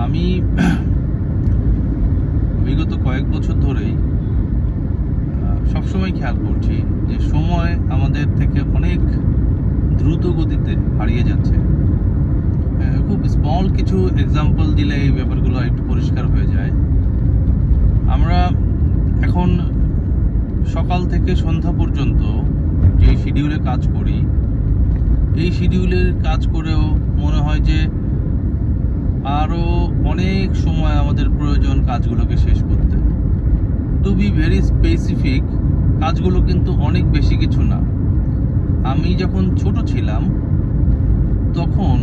আমি বিগত কয়েক বছর ধরেই সবসময় খেয়াল করছি যে সময় আমাদের থেকে অনেক দ্রুত গতিতে হারিয়ে যাচ্ছে। খুব স্মল কিছু এক্সাম্পল দিলে এই ব্যাপারগুলো একটু পরিষ্কার হয়ে যায়। আমরা এখন সকাল থেকে সন্ধ্যা পর্যন্ত যে শিডিউলে কাজ করি, এই শিডিউলের কাজ করেও মনে হয় যে আরও অনেক সময় আমাদের প্রয়োজন কাজগুলোকে শেষ করতে। টু বি ভেরি স্পেসিফিক, কাজগুলো কিন্তু অনেক বেশি কিছু না। আমি যখন ছোট ছিলাম তখন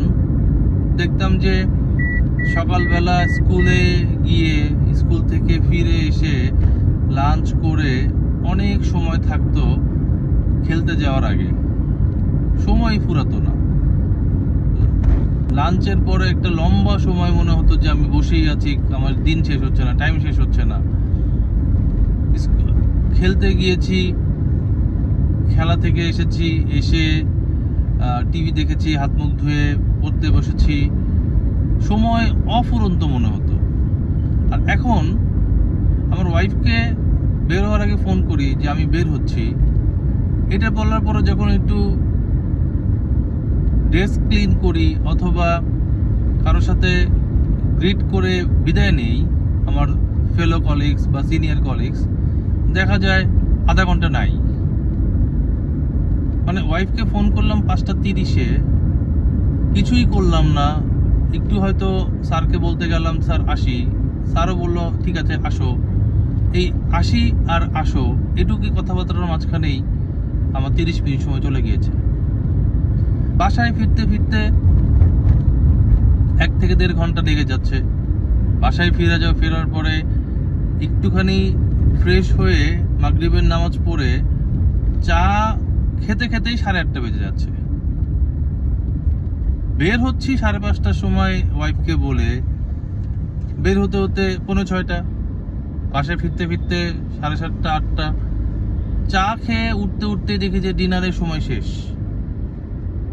দেখতাম যে সকালবেলা স্কুলে গিয়ে স্কুল থেকে ফিরে এসে লাঞ্চ করে অনেক সময় থাকতো খেলতে যাওয়ার আগে, সময় ফুরাতো না। লাঞ্চের পরে একটা লম্বা সময় মনে হতো যে আমি বসেই আছি, আমার দিন শেষ হচ্ছে না, টাইম শেষ হচ্ছে না। খেলতে গিয়েছি, খেলা থেকে এসেছি, এসে টিভি দেখেছি, হাত মুখ ধুয়ে পড়তে বসেছি, সময় অফুরন্ত মনে হতো। আর এখন আমার ওয়াইফকে বের হওয়ার আগে ফোন করি যে আমি বের হচ্ছি, এটা বলার পরে যখন একটু ডেস্ক ক্লিন করি অথবা কারোর সাথে গ্রিট করে বিদায় নেই, আমার ফেলো কলিগস বা সিনিয়র কলিগস, দেখা যায় আধা ঘন্টা নাই। মানে ওয়াইফকে ফোন করলাম 5:30, কিছুই করলাম না। একটু হয়তো স্যারকে বলতে গেলাম স্যার আসি, স্যারও বললো ঠিক আছে আসো। এই আসি আর আসো এটুকুই কথাবার্তার মাঝখানেই আমার 30 মিনিট সময় চলে গিয়েছে। বাসায় ফিরতে ফিরতে 1 থেকে 1.5 ঘন্টা লেগে যাচ্ছে। বাসায় ফেরার পরে একটুখানি ফ্রেশ হয়ে মাগরিবের নামাজ পড়ে চা খেতে খেতেই 8:30 বেজে যাচ্ছে। বের হচ্ছি 5:30টার সময় ওয়াইফকে বলে, বের হতে হতে 5:45, বাসায় ফিরতে ফিরতে 7:30 8টা, চা খেয়ে উঠতে উঠতে দেখি যে ডিনারের সময় শেষ।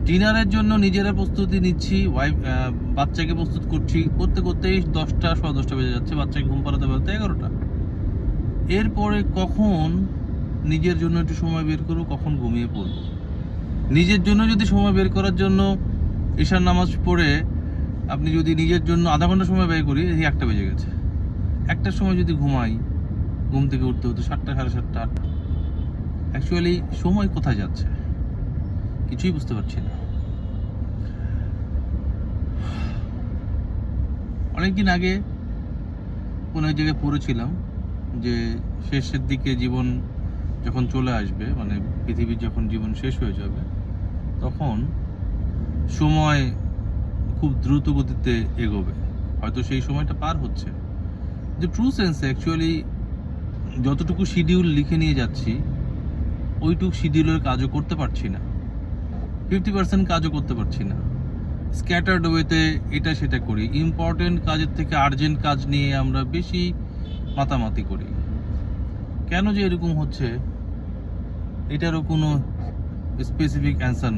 ডিনারের জন্য নিজেরা প্রস্তুতি নিচ্ছি, বাচ্চাকে প্রস্তুত করছি, করতে করতেই 10টা 10:15 বেজে যাচ্ছে, বাচ্চাকে ঘুম পাড়াতে পারতে 11টা। এরপরে কখন নিজের জন্য একটু সময় বের করবো, কখন ঘুমিয়ে পড়বো। নিজের জন্য যদি সময় বের করার জন্য ঈশার নামাজ পড়ে আপনি যদি নিজের জন্য আধা ঘন্টা সময় ব্যয় করি, এই 1টা বেজে গেছে। 1টার সময় যদি ঘুমাই, ঘুম থেকে উঠতে হতো 7টা 7:30 8টা। অ্যাকচুয়ালি সময় কোথায় যাচ্ছে কিছুই বুঝতে পারছি না। অনেকদিন আগে কোনো এক জায়গায় পড়েছিলাম যে শেষের দিকে জীবন যখন চলে আসবে, মানে পৃথিবীর যখন জীবন শেষ হয়ে যাবে, তখন সময় খুব দ্রুত গতিতে এগোবে। হয়তো সেই সময়টা পার হচ্ছে। যে ট্রু সেন্সে অ্যাকচুয়ালি যতটুকু শিডিউল লিখে নিয়ে যাচ্ছি, ওইটুকু শিডিউলের কাজও করতে পারছি না, 50% কাজও করতে পারছি না। স্ক্যাটার্ড ওয়েতে এটা সেটা করি। ইম্পর্টেন্ট কাজের থেকে আর্জেন্ট কাজ নিয়ে আমরা বেশি মাতামাতি করি। কেন যে এরকম হচ্ছে, এটারও কোনো স্পেসিফিক অ্যান্সার